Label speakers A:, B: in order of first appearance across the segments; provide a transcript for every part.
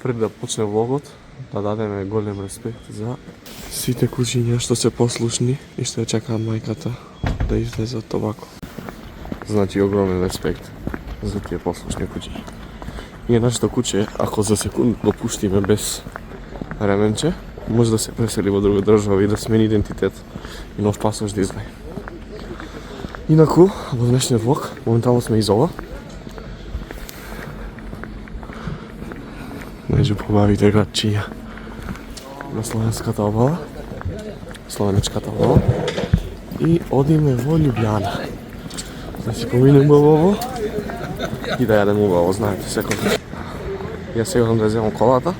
A: Пред да почне влогот, да дадеме голем респект за сите кучиња што се послушни и што ја чекаат мајката да излезат овако. Значи огромен респект за тие послушни кучиња. Ние нашето куче, ако за секунд го пуштиме без ременче, може да се пресели во друга држава и да смени идентитет и нов пасош да издаде. Инаку, во днешниот влог, моментално сме из ова. Меѓу побавите градчиња на словенската обала, словенечката обала, и одиме во Љубљана. Да си поминеме во ово и да јадеме убаво, знаете, секој. Ја сега да земам колата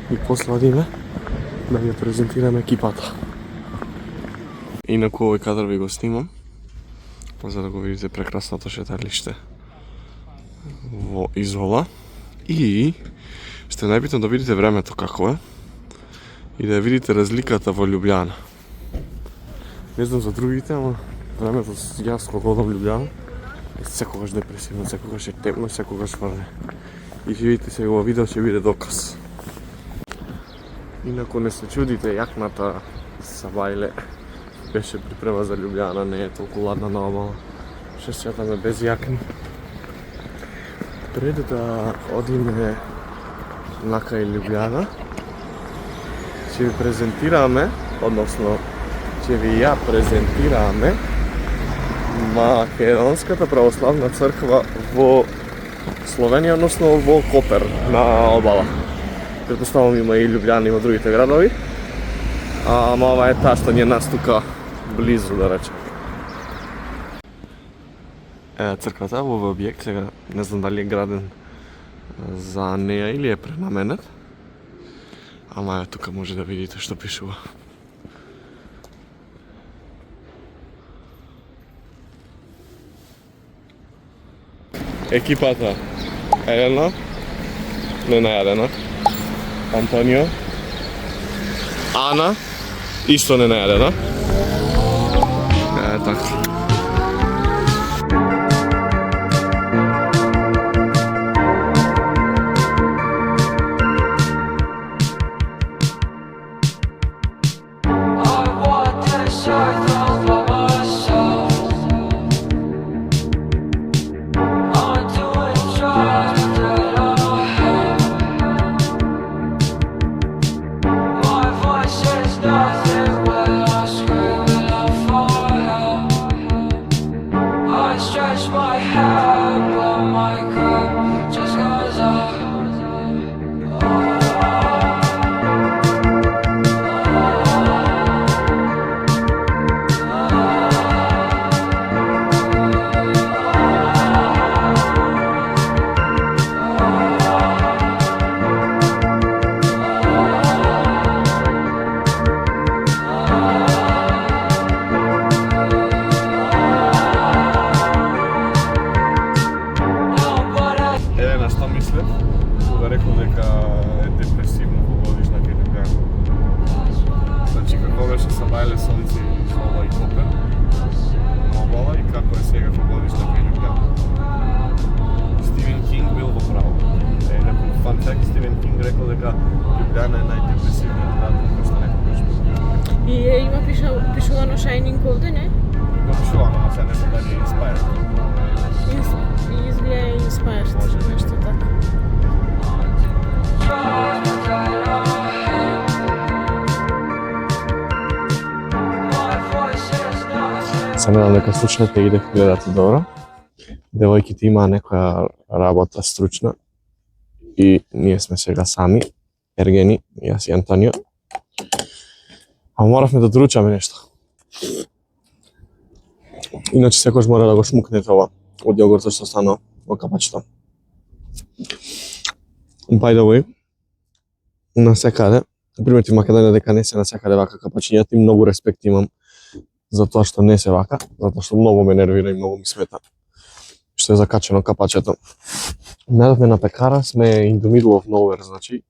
A: и после одиме да ја презентираме екипата. Инаку овој кадар ви го снимам за да го видите прекрасното шеталиште во Изола и што е најбитно да видите времето како е и да видите разликата во Љубљана. Не знам за другите, ама времето јас кога одам Љубљана е секогаш депресивно, секогаш е темно, секогаш врне. И ќе видите сега во видео, ќе биде доказ. Инаку не се чудите, јакната Сабајле беше припрема за Љубљана, не е толку ладна на обала. Ще сјатаме без јакни. Пред да одиме на кај Љубљана, ќе ви презентираме, односно ќе ви ја презентираме Македонската православна црква во Словенија, односно во Копер на обала. Претпоставам има и Љубљана и во другите градови, ама ова е таа што ни е нас тука близу, да речем. Црквата во овој објект, сега не знам дали е граден за неја или е пренаменет, ама тука може да видите што пишува. Екипата Елена, не најадена, Антонио, Ана, исто не најадена. Така. Сабајле, Сонци, Изола и Копер на обала и како е сега во годишна кај Љубљана. Стивен Кинг бил во право. Некој фан факт, Стивен Кинг рекол дека Љубљана е најдепресивниот град во кој што некогаш бил.
B: И има пишувано Shining овде, не?
A: Има пишувано, но сега не знам дали е inspired.
B: Изгледа inspired, нешто така.
A: Се надам дека слушате и дека гледате добро. Девојките имаа некоја работа стручна и ние сме сега сами, Ергени, јас и Антонио. А моравме да доручаме нешто. Иначе секојаш мора да го смукнете ова од јогуртот што стана во капачето. By the way, насекаде, примети в Македонија дека не се насекаде вака капачињата и многу респект имам за тоа што не се вака, затоа што многу ме нервира и многу ми смета што е закачено капачето. Најдовме на пекара, сме in the middle of nowhere, значи,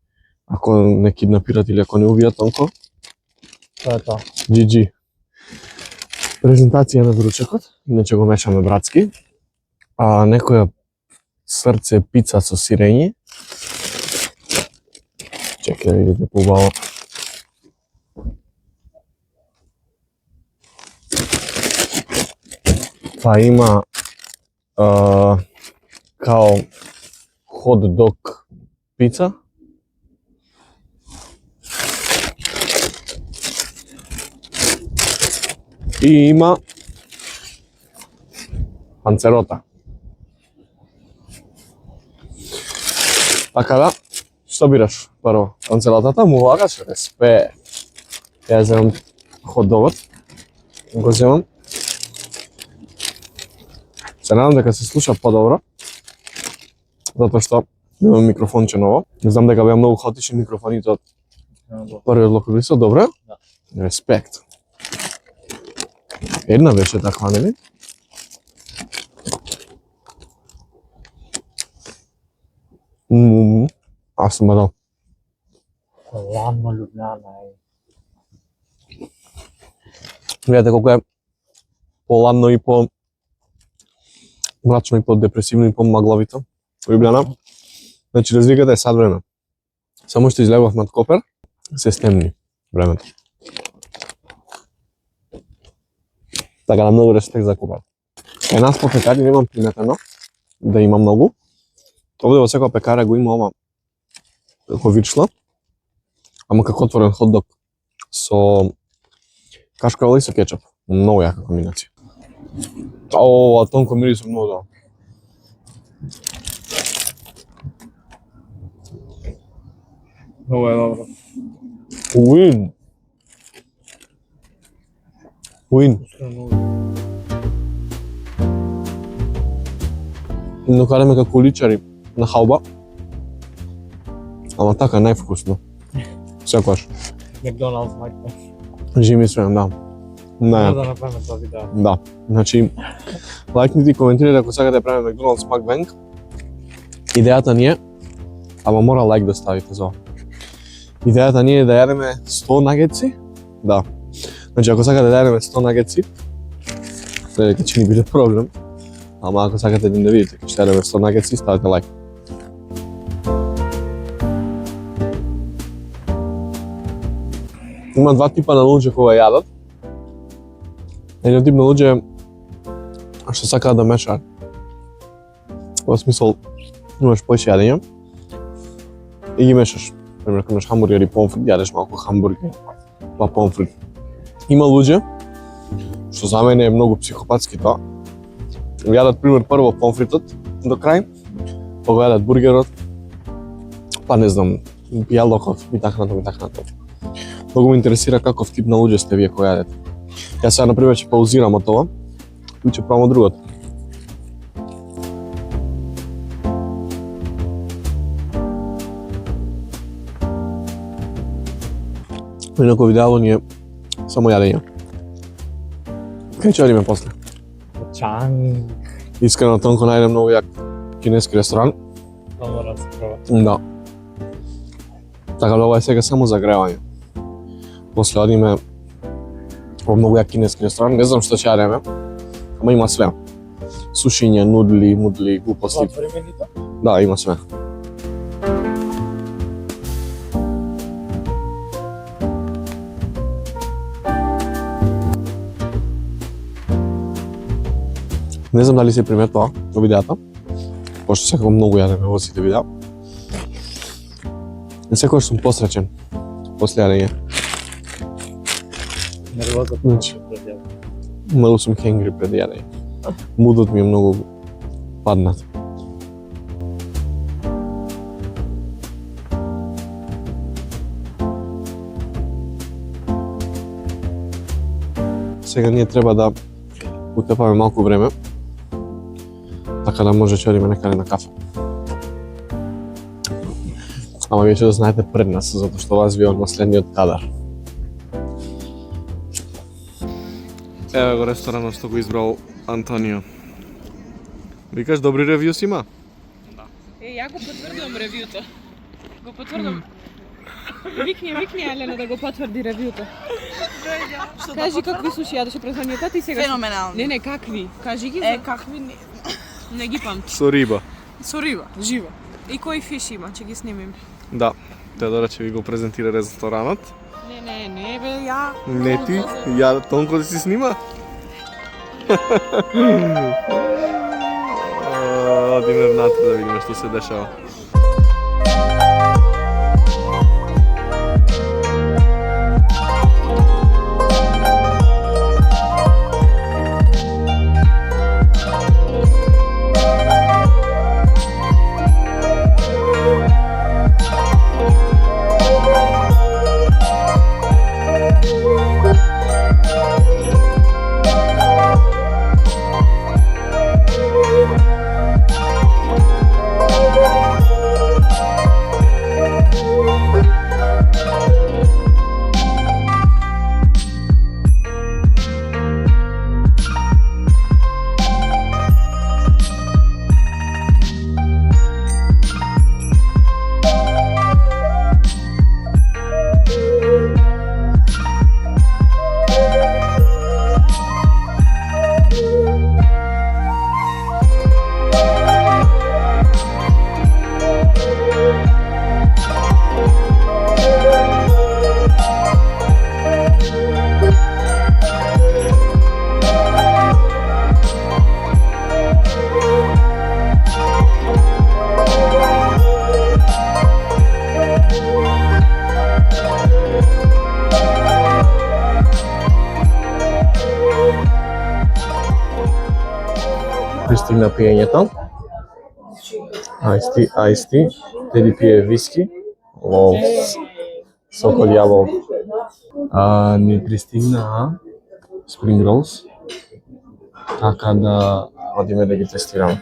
A: ако не киднапират или ако не убијат онко, тоа е тоа. GG. Презентација на доручекот, иначе го мешаме братски, некоја срце пица со сирење, Чекай да видите побаво. Па има као хот-дог пица. И има панцерота. Така да, што бираш прво? Панцеротата му лагаш респе. Ја земам хот-догот. Го земам. Се надам дека се слуша подобро. Затоа што имам микрофонче ново. Не знам дека беа многу хаотични микрофоните од првиот локалисо, добро?
C: Да.
A: Респект. Една беше таква, нели? Аз сум дал.
C: Ладно Ljubljana е.
A: Видете колку е поладно и по мрачно и по депресивно и по магловито. Ljubljana. Значи разликата е сад време. Само што излегов над Копер, се стемни времето. Така да многу респект за Копер. Нас по пекари немам приметено да има многу. Овде во секоја пекара го има ова како виршло, ама како отворен хот-дог со кашкавал и со кетчуп. Многу јака комбинација. Ова тонко мирисо многу добро.
C: Много е добро.
A: Уин. Уин. Но караме како личари на халба. Ама така највкусно. Секогаш.
C: Макдоналдс мајка.
A: Жими свем, да.
C: Треба
A: Не,
C: да направиме тоа видео.
A: да. Значи, лајкните и коментирате ако сакате да правиме Макдоналдс макбенг. Идејата ни е, ама мора лайк да ставите за ова. Идејата ни е да јадеме 100 нагетси. Да. Значи, ако сакате да јадеме 100 нагетси, дека ќе ни биде проблем. Ама ако сакате да видите ќе јадеме 100 нагетси, ставете лайк. Има два типа на луѓе кои јадат. Еден тип на луѓе што сакаат да мешаат. Во смисол, имаш поише јадење и ги мешаш. Пример, ако имаш хамбургер и помфрит, јадеш малку хамбургер, па помфрит. Има луѓе, што за мене е многу психопатски тоа, јадат пример прво помфритот до крај, па го јадат бургерот, па не знам, јалокот и така натаму. Многу ме интересира каков тип на луѓе сте вие кои јадете. Јас сега на пример ќе паузирам од ова и ќе пробам другото. Инако видео ни е само јадење. Кај ќе одиме после?
C: Чанг.
A: Искрено тонко најдем многу јак кинески ресторан.
C: Тоа мора да се проба.
A: Да. Така да ова е сега само за гревање. После одиме во многу јак кинески ресторан, не знам што ќе јадеме, ама има све. Сушиња, нудли, мудли, глупости.
C: Времените?
A: Да, има све. Не знам дали се приметува во видеото, пошто секако многу јадеме во сите видеа. И секогаш сум посреќен после јадење.
C: Нервозот
A: Значи.
C: пред јадење.
A: Малку сум хенгри пред јадење. Мудот ми е многу паднат. Сега ние треба да утепаме малку време, така да може ќе одиме некаде на кафе. Ама вие ќе да знаете пред нас, затоа што вас ви одма следниот кадар. Еве го ресторанот што го избрал Антонио. Викаш добри ревјус има?
B: Ја го потврдувам ревјуто. Го потврдувам. Викни Елена да го потврди ревјуто. Кажи какви суши јадеше пресањето ти сега.
D: Феноменални.
B: Не, какви? Кажи ги.
D: Какви не...
B: Не ги памти.
A: Со риба.
B: Со риба, живо. И кој фиш има, ќе ги снимим.
A: Да, Теодора ќе ви го презентира ресторанот.
B: Не, бе, ја.
A: Не ти, ја тонко да си снима. Одиме внатре да видиме што се дешава. Пристигна пиењето. Ајсти, Теди пие виски, сокол јаболка. Ни пристигна Spring Rolls, така да одиме да ги тестираме.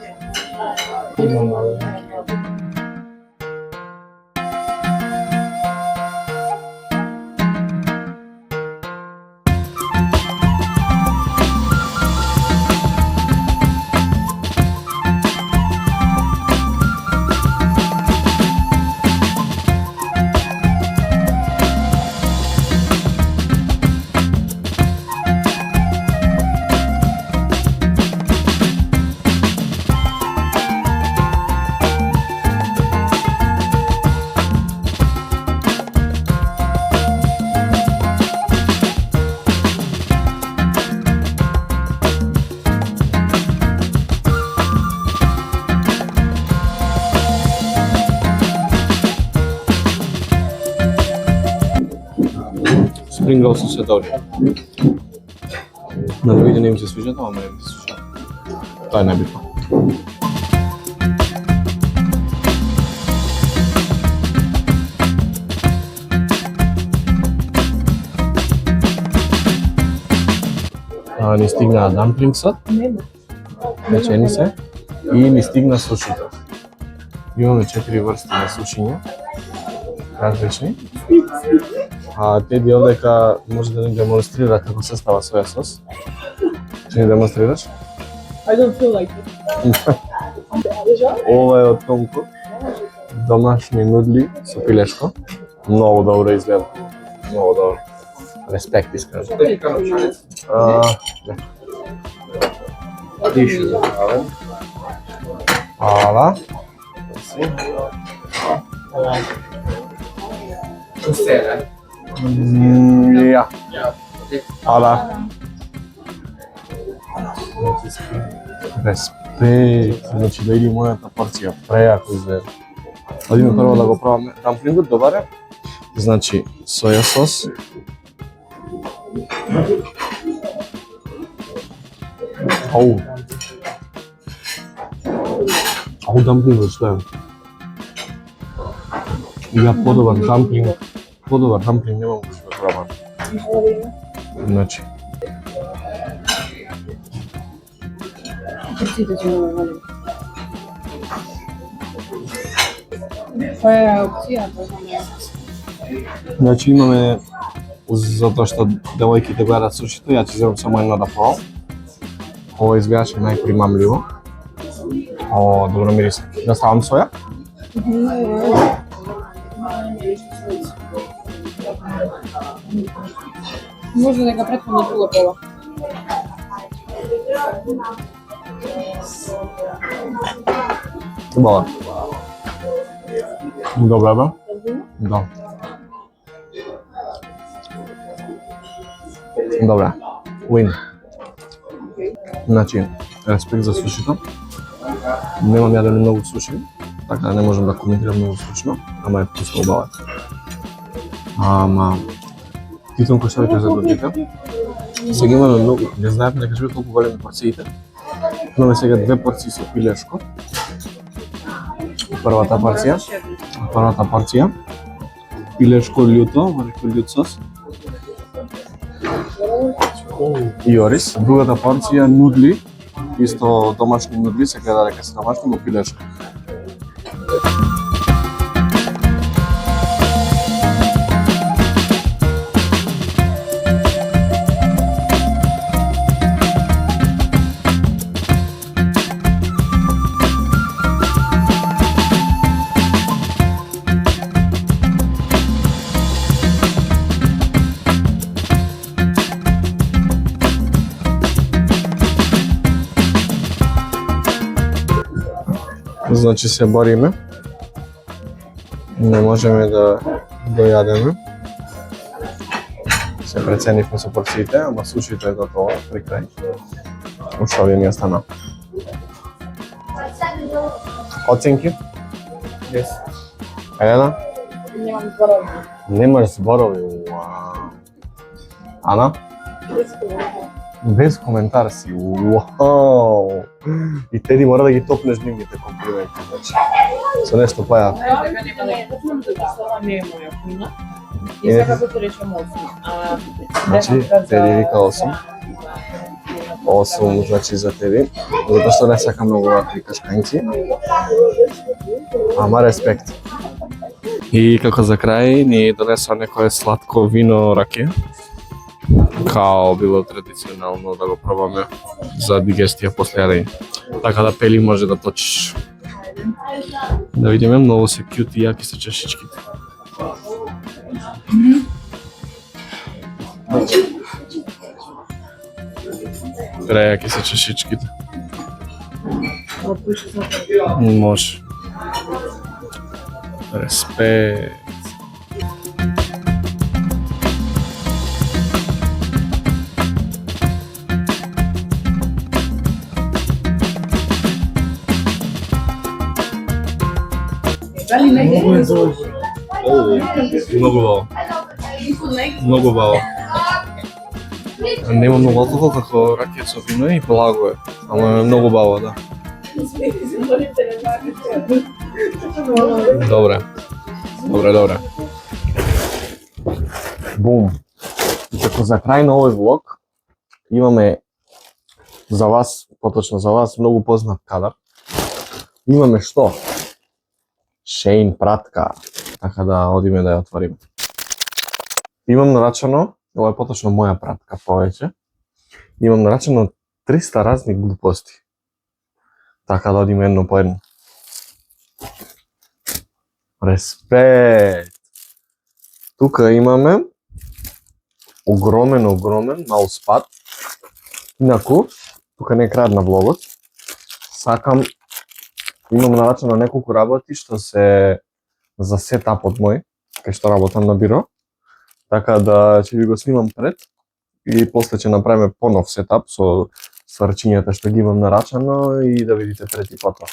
A: Spring Rolls се добри. На другите не им се свиđат, ама мене ми се свиđа. Тоа е најбитно. Ни стигна дамплингсот, печени се, и ни стигна сушито. Имаме 4 врсти на сушиња, различни. Теди овдека може да ни демонстрира како се става соја сос. Ќе ни демонстрираш?
B: I don't feel like it.
A: Ова е од Тонко. Домашни нудли со пилешко. Многу добро изгледа. Многу добро. Респект искрено. Тише за правен. Ала. Ja. Ала. Респект. Значи да иди мојата порција. Прејако изгледа. Одиме прво да го пробаме. Дамплингот добар е. Значи соја сос. Дамплингот што е? Ја подобар дамплинг немам го да пробам. Значи.
B: Која е опцијата?
A: Значи имаме, затоа што девојките гледат сушито, ја ќе земам само едно да пробам. Ова изгледаше најпримамливо. Добро мириса. Да ставам соја?
B: Може дека претходно било пола.
A: Убава. Добра бе. Да. Добре. Win. Значи, респект за сушито. Немам јадено многу суши, така да не можам да коментирам многу случно, ама е вкусно убаво. Ама питам кој што за другите. Сега имаме многу, не знаев дека живеат толку големи порциите. Имаме сега 2 порции со пилешко. Првата порција пилешко љуто, врху љут сос. И ориз. Другата порција нудли, исто домашни нудли, се гледа дека се домашни, но пилешко. Значи се бориме. Не можеме да јадеме. Се преценивме со порциите, ама сушито е готово при крај. Уште овие ни остана. Оценки?
C: Yes.
A: Елена?
B: Немам зборови.
A: Немаш зборови. Ана? Без коментар си. Уау! И Теди мора да ги топнеш нивните комплименти, значи. Со нешто појавно.
B: Дека нема да топнам, затоа што ова не е моја кујна. И сега го речем 8.
A: Значи, Теди вика 8. 8, значи за Теди. Затоа што не сакам многу вакви кашкањци. Ама респект. И како за крај ни донесоа некое сладко вино раке. Као било традиционално да го пробаме за дигестија после јадење. Така да пели може да точиш. Да видиме, многу се кјут и јаки се чашичките. Прејаки се чашичките. Може. Респект. Многу баво. Многу баво. Нема многу алкохол како ракија со вино и благо е. Ама е многу баво, да. Добре. Добре. Бум. И како за крај на овој влог имаме за вас, поточно за вас, многу познат кадар. Имаме што? Шейн пратка. Така да одиме да ја отвориме. Имам нарачано, ова е поточно моја пратка повеќе. Имам нарачано 300 разни глупости. Така да одиме едно по едно. Респект! Тука имаме огромен мауспад. Инаку, тука не е крајот на влогот. Сакам, имам нарачано неколку работи што се за сетапот мој, кај што работам на биро. Така да ќе ви го снимам пред и после ќе направиме понов сетап со сварчињата што ги имам нарачано и да видите трети потоа.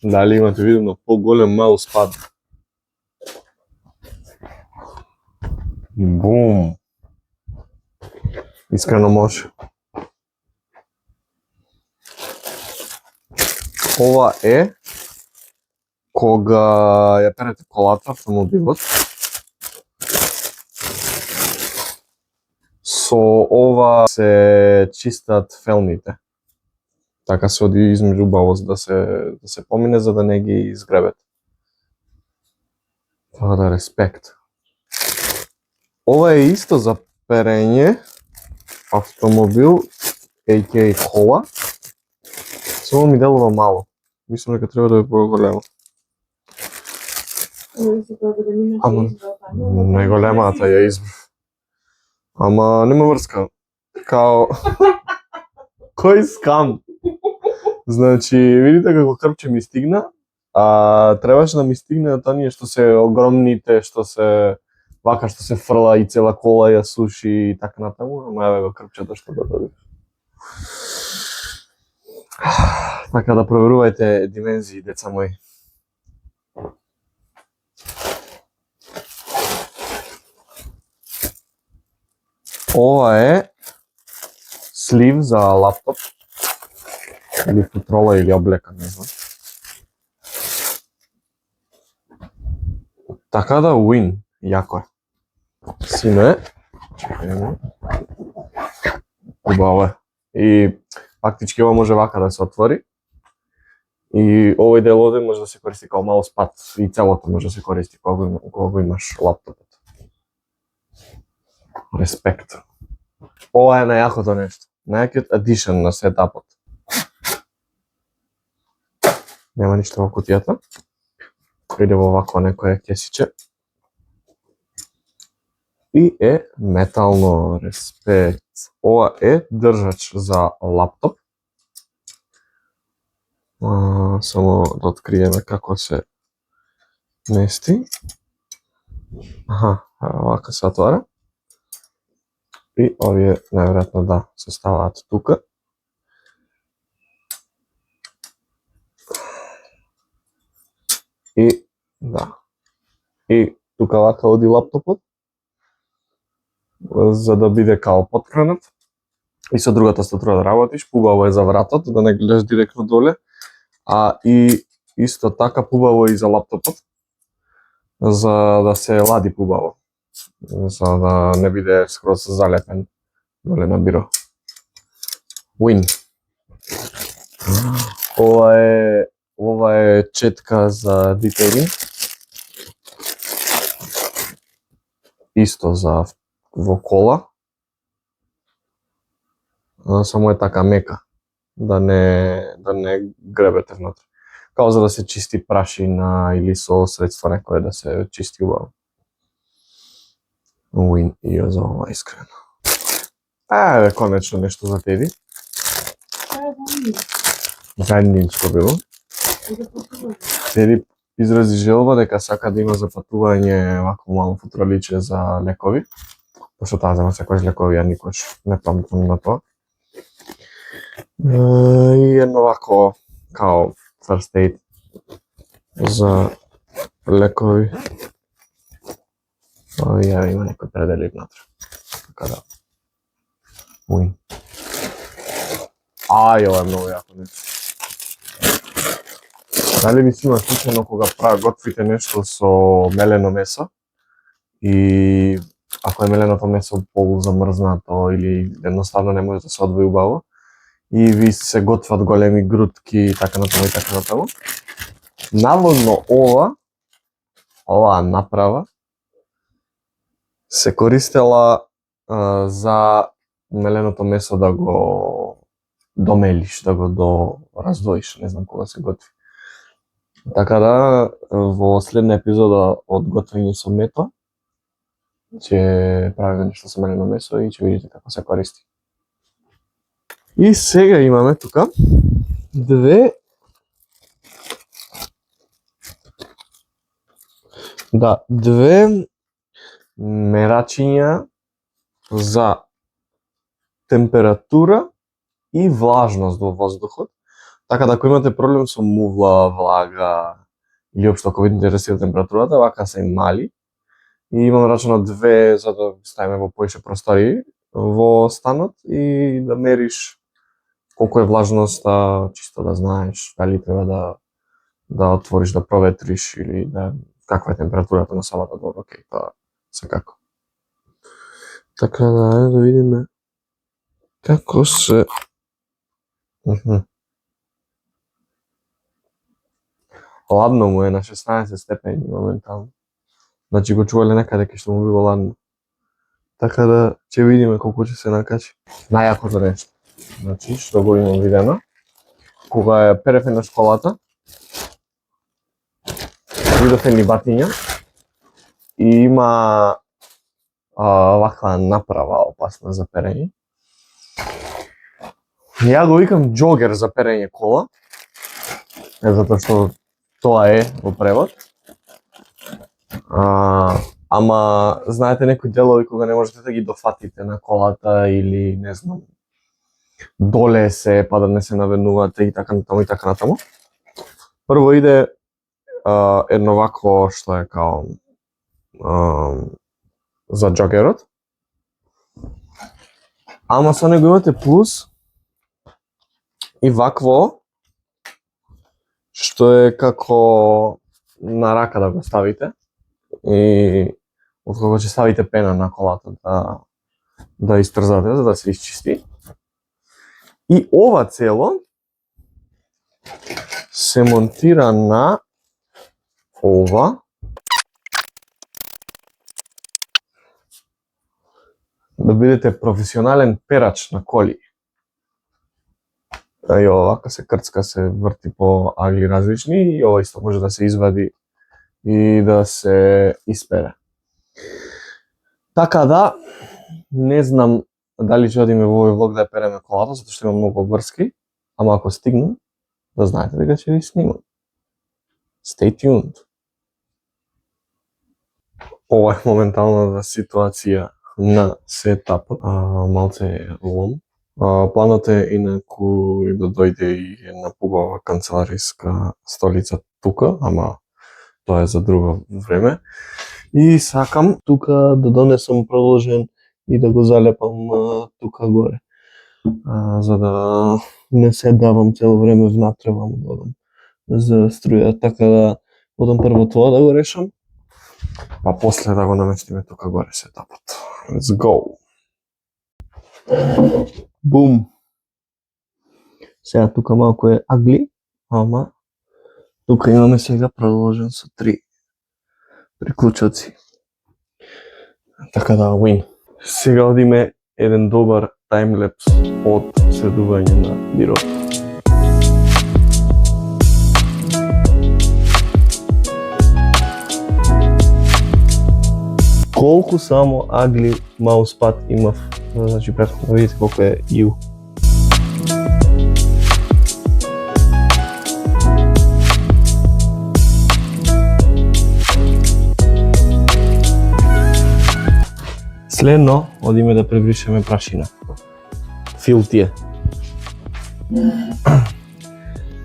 A: Дали имате видено поголем мауспад? Бум! Искрено може. Ова е кога ја перете колата, автомобилот. Со ова се чистат фелните. Така се оди измеѓу убаво да се помине за да не ги изгребет. Така да респект. Ова е исто за перење автомобил, a.k.a. кола. Само ми делува мало. Мислам дека треба да е поголемо. Ама најголемата ја избрав. Ама нема врска. Као кој скам? Значи, видите како крпче ми стигна, а требаше да ми стигне од оние што се огромните, што се вака што се фрла и цела кола ја суши и така натаму, ама еве го крпчето што го добив. Така да проверувајте димензии, деца мои. Ова е слив за лаптоп или футрола или облека, не знам. Така да win, јако е. Сино е. Убаво е. И фактички ова може вака да се отвори. И овој дел овде може да се користи како мауспад и целото може да се користи кога го имаш лаптопот. Респект. Ова е најакото нешто. Најакиот addition на сетапот. Нема ништо во кутијата. Иде во вако некое кесиче. И е метално, респект. Ова е држач за лаптоп. Само да откриеме како се мести. Аха, вака се отвара. И овие најверојатно да се ставаат тука. И да. И тука вака оди лаптопот за да биде као поткранат. И со другата структура да работиш, пубаво е за вратот, да не гледаш директно доле. А и исто така пубаво и за лаптопот, за да се лади пубаво. За да не биде скроз залепен доле на биро. Win. Ова е четка за детейлинг. Исто за во кола. Само е така мека, да не гребете внатре. Као за да се чисти прашина или со средство некое да се чисти убаво. Win и за ова искрено. Еве конечно нешто за Теди. Заедничко било. Теди изрази желба дека сака да има за патување вако мало футроличе за лекови. Пошто таа зема секојаш лекови, ја никош не памтам на тоа. И едно вако као first aid за лекови. Ја има некој предели внатре. Така да. Win. Ова е многу јако нешто. Дали ви си има случајно кога готвите нешто со мелено месо и ако е меленото месо полузамрзнато или едноставно не може да се одвои убаво и ви се готват големи грудки и така натаму и така натаму. Наводно оваа направа се користела за меленото месо да го домелиш, да го раздвоиш, не знам кога се готви. Така да, во следна епизода од готвење со мето, ќе правиме нешто со мелено месо и ќе видите како се користи. И сега имаме тука две мерачиња за температура и влажност во воздухот. Така да ако имате проблем со мувла, влага или општо ако ви интересира температурата, вака се мали. И имам рачено две за да ставиме во поише простори во станот и да мериш колку е влажноста, чисто да знаеш дали треба да отвориш, да проветриш или да каква е температурата на самата добро, окей, тоа секако. Така да видиме како се ладно му е на 16 степени моментално. Значи го чувале некаде кај што му било ладно. Така да ќе видиме колку ќе се накачи. Најакото нешто. Значи што го имам видено. Кога ја перефе на школата, видове ни батиња и има ваква направа опасна за перење. Ја го викам џогер за перење кола, затоа што тоа е во превод. Ама знаете некои делови кога не можете да ги дофатите на колата или не знам доле се па да не се наведнувате и така натаму и така натаму. Прво иде едно вакво што е као за джогерот. Ама со него имате плюс и вакво што е како на рака да го ставите и откако ќе ставите пена на колата да истрзате за да се исчисти. И ова цело се монтира на ова да бидете професионален перач на коли. И ова вака се крцка, се врти по агли различни и ова исто може да се извади и да се испере. Така да, не знам дали ќе одиме во овој влог да ја переме колата, затоа што има многу врски, ама ако стигнем, да знаете дека ќе ви снимам. Stay tuned. Ова е моменталната ситуација на сетапот. Малце е лом. Планот е инаку да дојде и една побава канцелариска столица тука, ама тоа е за друго време. И сакам тука да донесам продолжен и да го залепам тука горе. За да не се давам цело време внатре ваму да одам за струја, така да одам прво тоа да го решам, па после да го наместиме тука горе сетапот. Let's go! Бум! Сега тука малку е агли, ама тука имаме сега продолжен со 3 приклучоци. Така да, win. Сега одиме еден добар таймлепс од следување на бирот. Колку само агли мауспад имав, значи претходно видите колку е U. Следно, одиме да пребришеме прашина. Филтие.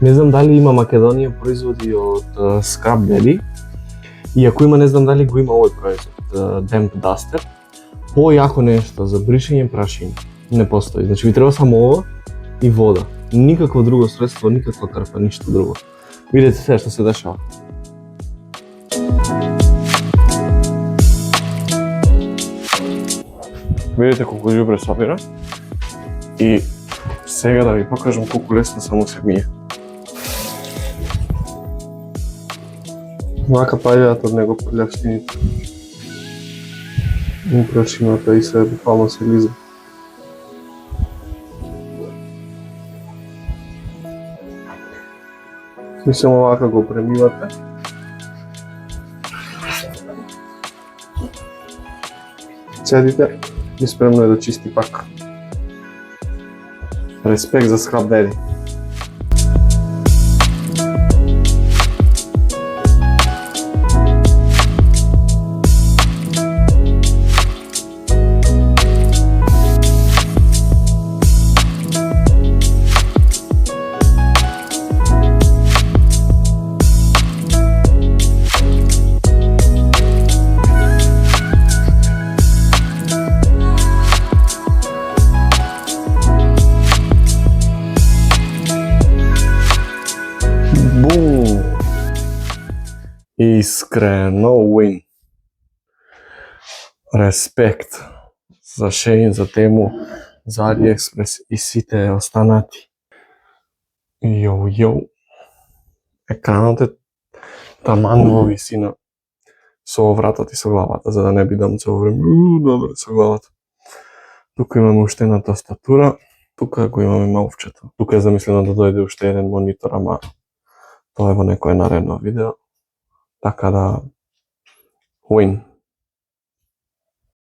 A: Не знам дали има Македонија производи од Scrub Daddy. И ако има, не знам дали го има овој производ, Damp Duster. Појако нешто за бришење прашини не постои. Значи ви треба само ова и вода. Никакво друго средство, никаква крпа, ништо друго. Видете се што се дешава. Видите колку џубре собира. И сега да ви покажам колку лесно само се мие. Вака паѓаат од него прљавштините. И прашината и се буквално се лиза. Мислам овака го премивате. Цедите и спремно е да чисти пак. Респект за Scrub Daddy. Искрено win. Респект за Shein, за Temu, за AliExpress и сите останати. Јоу. Екранот е таман во висина со вратот и со главата, за да не бидам цело време добре со главата. Тука имаме уште една тастатура, тука го имаме маувчето. Тука е замислено да дојде уште еден монитор, ама тоа е во некое наредно видео. Така да, win.